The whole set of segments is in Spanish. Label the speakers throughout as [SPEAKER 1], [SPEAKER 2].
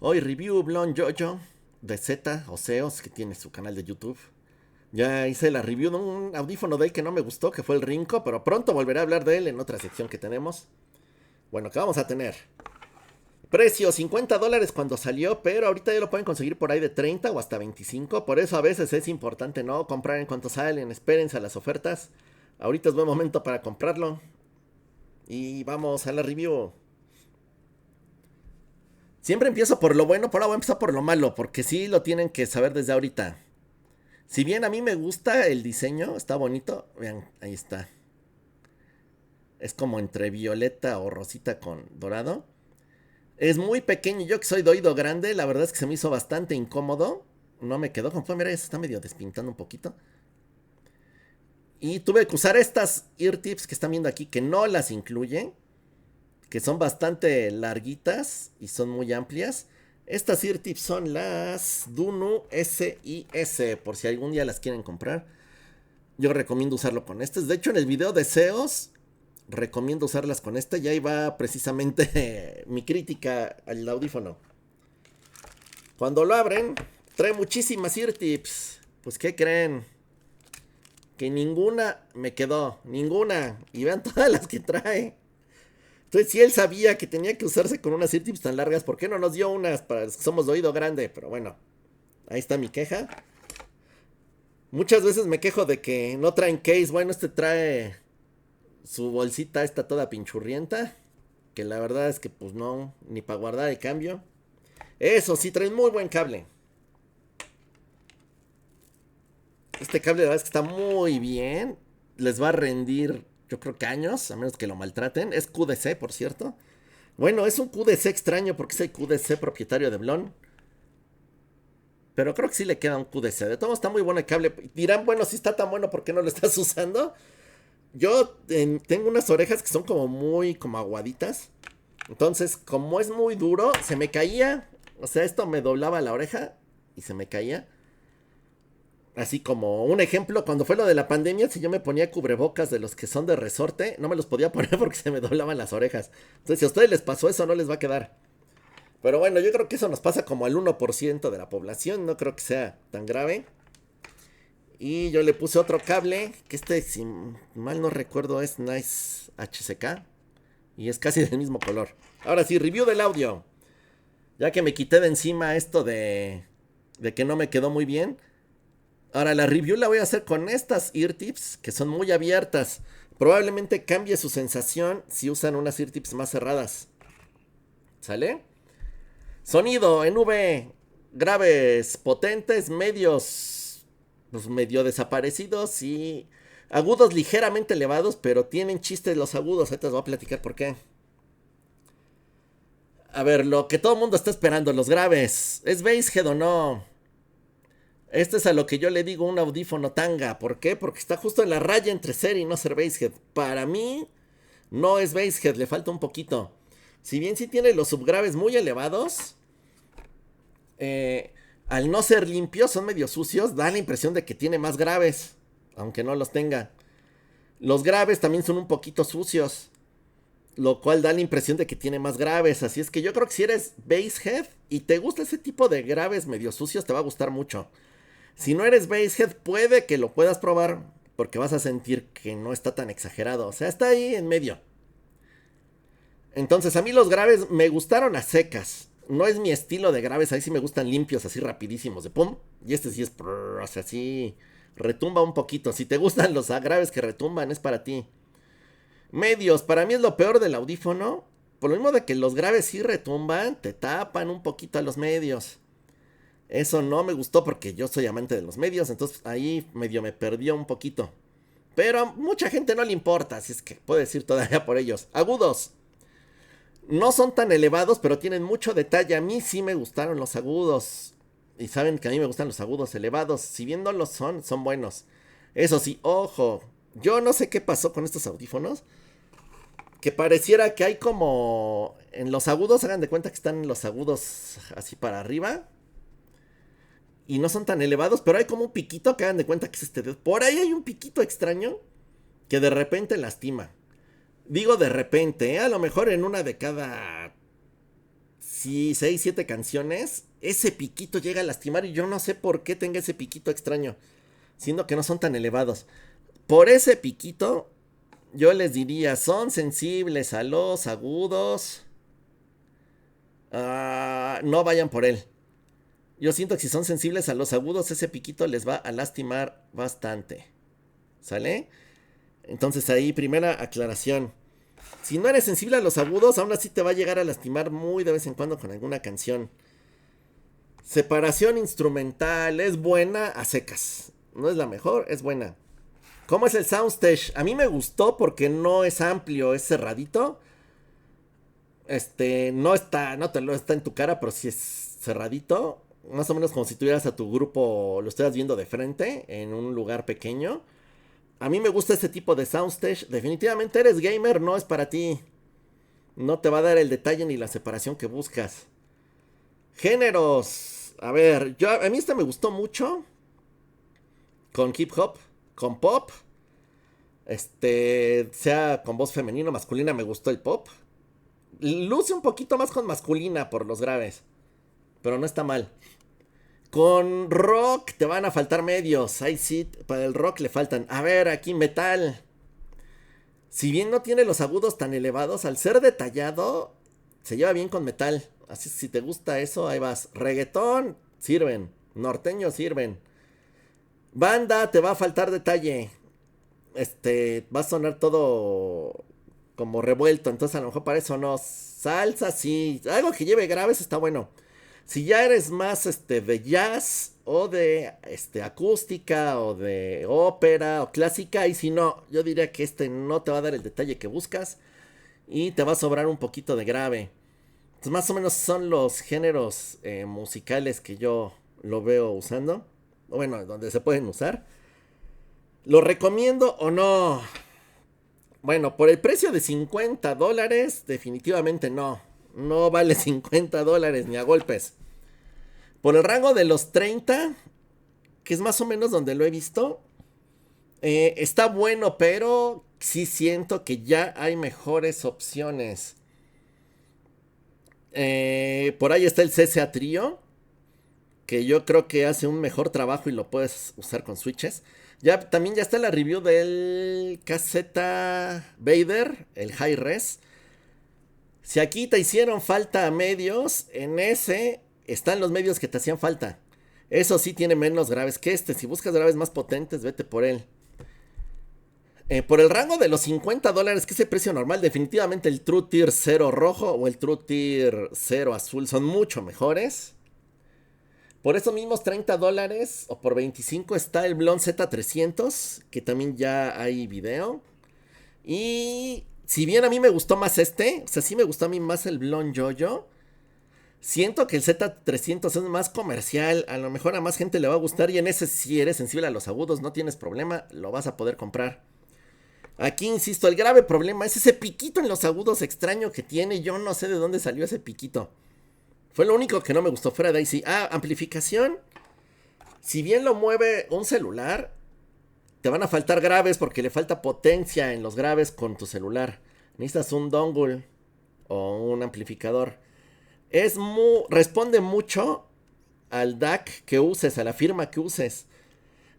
[SPEAKER 1] Hoy review Blon Jojo de Z o Zeus, que tiene su canal de YouTube. Ya hice la review de un audífono de él que no me gustó, que fue el Rinco, pero pronto volveré a hablar de él en otra sección que tenemos. Bueno, ¿qué vamos a tener? Precio $50 cuando salió, pero ahorita ya lo pueden conseguir por ahí de 30 o hasta 25. Por eso a veces es importante no comprar en cuanto salen, espérense a las ofertas. Ahorita es buen momento para comprarlo. Y vamos a la review. Siempre empiezo por lo bueno, pero ahora voy a empezar por lo malo, porque sí lo tienen que saber desde ahorita. Si bien a mí me gusta el diseño, está bonito. Vean, ahí está. Es como entre violeta o rosita con dorado. Es muy pequeño. Yo que soy de oído grande, la verdad es que se me hizo bastante incómodo. No me quedó conforme. Mira, se está medio despintando un poquito. Y tuve que usar estas ear tips que están viendo aquí, que no las incluyen, que son bastante larguitas y son muy amplias. Estas ear tips son las Dunu SIS, por si algún día las quieren comprar. Yo recomiendo usarlo con estas. De hecho, en el video de SEOs, recomiendo usarlas con esta. Y ahí va precisamente mi crítica al audífono. Cuando lo abren, trae muchísimas ear tips. Pues, ¿qué creen? Que ninguna me quedó. Ninguna. Y vean todas las que trae. Entonces, si él sabía que tenía que usarse con unas ear tips tan largas, ¿por qué no nos dio unas para los que somos de oído grande? Pero bueno, ahí está mi queja. Muchas veces me quejo de que no traen case. Bueno, este trae su bolsita, está toda pinchurrienta. Que la verdad es que pues no, ni para guardar el cambio. Eso sí, traen muy buen cable. Este cable la verdad es que está muy bien. Les va a rendir, yo creo que años, a menos que lo maltraten. Es QDC, por cierto. Bueno, es un QDC extraño porque es el QDC propietario de Blon. Pero creo que sí le queda un QDC. De todo está muy bueno el cable. Dirán, bueno, si está tan bueno, ¿por qué no lo estás usando? Yo tengo unas orejas que son como muy como aguaditas. Entonces, como es muy duro, se me caía. O sea, esto me doblaba la oreja y se me caía. Así como un ejemplo, cuando fue lo de la pandemia, si yo me ponía cubrebocas de los que son de resorte, no me los podía poner porque se me doblaban las orejas. Entonces, si a ustedes les pasó eso, no les va a quedar. Pero bueno, yo creo que eso nos pasa como al 1% de la población, no creo que sea tan grave. Y yo le puse otro cable, que este, si mal no recuerdo, es Nice HCK. Y es casi del mismo color. Ahora sí, review del audio. Ya que me quité de encima esto de que no me quedó muy bien. Ahora la review la voy a hacer con estas ear tips, que son muy abiertas. Probablemente cambie su sensación si usan unas ear tips más cerradas. ¿Sale? Sonido en V. Graves, potentes, medios, pues medio desaparecidos y agudos ligeramente elevados, pero tienen chistes los agudos. Ahorita os voy a platicar por qué. A ver, lo que todo el mundo está esperando, los graves. ¿Es Basshead o no? Este es a lo que yo le digo un audífono tanga. ¿Por qué? Porque está justo en la raya entre ser y no ser Basshead. Para mí, no es Basshead, le falta un poquito. Si bien sí tiene los subgraves muy elevados, al no ser limpios, son medio sucios, da la impresión de que tiene más graves, aunque no los tenga. Los graves también son un poquito sucios, lo cual da la impresión de que tiene más graves. Así es que yo creo que si eres Basshead y te gusta ese tipo de graves medio sucios, te va a gustar mucho. Si no eres Basshead, puede que lo puedas probar, porque vas a sentir que no está tan exagerado. O sea, está ahí en medio. Entonces, a mí los graves me gustaron a secas. No es mi estilo de graves, ahí sí me gustan limpios, así rapidísimos, de pum. Y este sí es, o sea, sí retumba un poquito. Si te gustan los graves que retumban, es para ti. Medios, para mí es lo peor del audífono. Por lo mismo de que los graves sí retumban, te tapan un poquito a los medios. Eso no me gustó porque yo soy amante de los medios, entonces ahí medio me perdió un poquito. Pero a mucha gente no le importa, así es que puedo decir todavía por ellos. Agudos. No son tan elevados, pero tienen mucho detalle. A mí sí me gustaron los agudos. Y saben que a mí me gustan los agudos elevados. Si bien no lo son, son buenos. Eso sí, ojo. Yo no sé qué pasó con estos audífonos. Que pareciera que hay como... En los agudos, hagan de cuenta que están los agudos así para arriba. Y no son tan elevados, pero hay como un piquito que hagan de cuenta que es este dedo. Por ahí hay un piquito extraño que de repente lastima. Digo de repente, a lo mejor en una de cada si 6, 7 canciones, ese piquito llega a lastimar y yo no sé por qué tenga ese piquito extraño, siendo que no son tan elevados. Por ese piquito, yo les diría, son sensibles a los agudos. No vayan por él. Yo siento que si son sensibles a los agudos, ese piquito les va a lastimar bastante. ¿Sale? Entonces ahí, primera aclaración. Si no eres sensible a los agudos, aún así te va a llegar a lastimar muy de vez en cuando con alguna canción. Separación instrumental es buena a secas. No es la mejor, es buena. ¿Cómo es el soundstage? A mí me gustó porque no es amplio, es cerradito. No te lo está en tu cara, pero sí es cerradito. Más o menos como si tuvieras a tu grupo, lo estuvieras viendo de frente, en un lugar pequeño. A mí me gusta este tipo de soundstage. Definitivamente eres gamer, no es para ti. No te va a dar el detalle ni la separación que buscas. Géneros. A ver, a mí este me gustó mucho. Con hip hop, con pop. Sea con voz femenina o masculina, me gustó el pop. Luce un poquito más con masculina por los graves. Pero no está mal. Con rock te van a faltar medios. Ahí sí, para el rock le faltan. A ver, aquí metal. Si bien no tiene los agudos tan elevados, al ser detallado, se lleva bien con metal. Así si te gusta eso, ahí vas. Reggaetón, sirven. Norteño, sirven. Banda, te va a faltar detalle. Va a sonar todo como revuelto. Entonces a lo mejor para eso no. Salsa, sí. Algo que lleve graves está bueno. Si ya eres más de jazz o de acústica o de ópera o clásica, y si no, yo diría que no te va a dar el detalle que buscas y te va a sobrar un poquito de grave. Entonces, más o menos son los géneros musicales que yo lo veo usando. Bueno, donde se pueden usar. ¿Lo recomiendo o no? Bueno, por el precio de $50, definitivamente no. No vale $50 ni a golpes. Por el rango de los 30, que es más o menos donde lo he visto, está bueno, pero sí siento que ya hay mejores opciones. Por ahí está el CSA Trio, que yo creo que hace un mejor trabajo y lo puedes usar con switches. También ya está la review del KZ Vader, el High Res. Si aquí te hicieron falta medios, en ese están los medios que te hacían falta. Eso sí tiene menos graves que este. Si buscas graves más potentes, vete por él. Por el rango de los $50, que es el precio normal, definitivamente el True Tier 0 rojo o el True Tier 0 azul son mucho mejores. Por esos mismos $30 o por 25 está el Blonde Z300, que también ya hay video. Y si bien a mí me gustó más o sea, sí me gustó a mí más el Blonde Jojo, siento que el Z300 es más comercial, a lo mejor a más gente le va a gustar y en ese si eres sensible a los agudos, no tienes problema, lo vas a poder comprar. Aquí insisto, el grave problema es ese piquito en los agudos extraño que tiene, yo no sé de dónde salió ese piquito. Fue lo único que no me gustó, fuera de ahí sí. Amplificación. Si bien lo mueve un celular, te van a faltar graves porque le falta potencia en los graves con tu celular. Necesitas un dongle o un amplificador. Responde mucho al DAC que uses, a la firma que uses.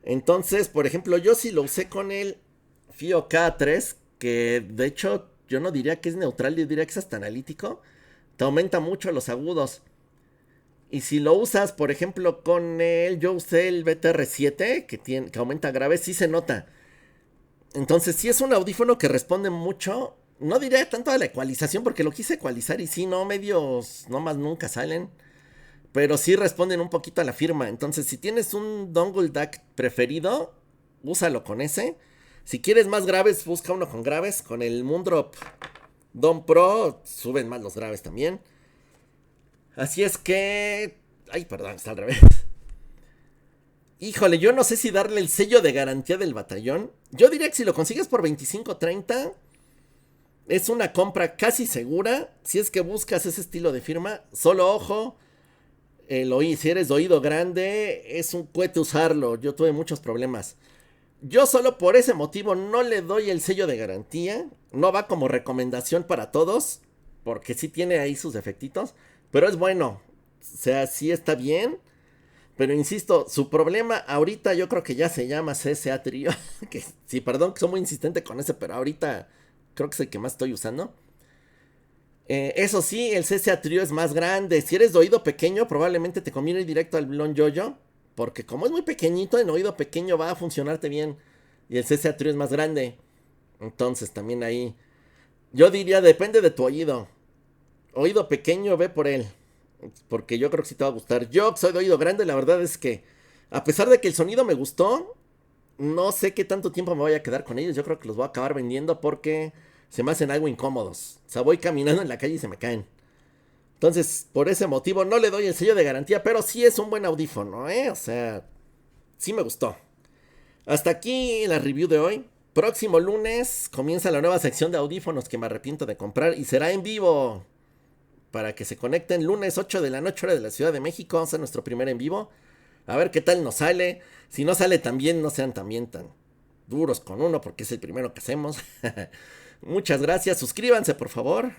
[SPEAKER 1] Entonces, por ejemplo, yo sí lo usé con el FIO K3, que de hecho yo no diría que es neutral, yo diría que es hasta analítico. Te aumenta mucho los agudos. Y si lo usas, por ejemplo, yo usé el BTR7, que aumenta graves, sí se nota. Entonces, sí es un audífono que responde mucho. No diría tanto a la ecualización, porque lo quise ecualizar y sí, no, medios, no más nunca salen. Pero sí responden un poquito a la firma. Entonces, si tienes un dongle DAC preferido, úsalo con ese. Si quieres más graves, busca uno con graves. Con el Moondrop Dome Pro suben más los graves también. Así es que... Ay, perdón, está al revés. Híjole, yo no sé si darle el sello de garantía del batallón. Yo diría que si lo consigues por 25-30, es una compra casi segura. Si es que buscas ese estilo de firma, solo ojo, si eres de oído grande, es un cohete usarlo. Yo tuve muchos problemas. Yo solo por ese motivo no le doy el sello de garantía. No va como recomendación para todos, porque sí tiene ahí sus defectitos. Pero es bueno. O sea, sí está bien. Pero insisto, su problema ahorita yo creo que ya se llama CSA Trio. Que sí, perdón que soy muy insistente con ese, pero ahorita creo que es el que más estoy usando. Eso sí, el CSA Trio es más grande. Si eres de oído pequeño, probablemente te conviene ir directo al Blon Yoyo. Porque como es muy pequeñito, en oído pequeño va a funcionarte bien. Y el CSA Trio es más grande. Entonces también ahí. Yo diría, depende de tu oído. Oído pequeño, ve por él. Porque yo creo que sí te va a gustar. Yo, que soy de oído grande, la verdad es que, a pesar de que el sonido me gustó, no sé qué tanto tiempo me voy a quedar con ellos. Yo creo que los voy a acabar vendiendo porque se me hacen algo incómodos. O sea, voy caminando en la calle y se me caen. Entonces, por ese motivo, no le doy el sello de garantía, pero sí es un buen audífono, ¿eh? O sea, sí me gustó. Hasta aquí la review de hoy. Próximo lunes comienza la nueva sección de audífonos que me arrepiento de comprar y será en vivo. Para que se conecten lunes 8 de la noche hora de la Ciudad de México. Vamos a hacer nuestro primer en vivo. A ver qué tal nos sale. Si no sale tan bien, no sean también tan duros con uno porque es el primero que hacemos. Muchas gracias. Suscríbanse por favor.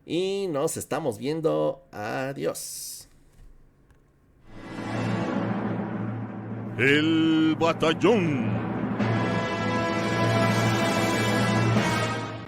[SPEAKER 1] Y nos estamos viendo. Adiós.
[SPEAKER 2] El batallón.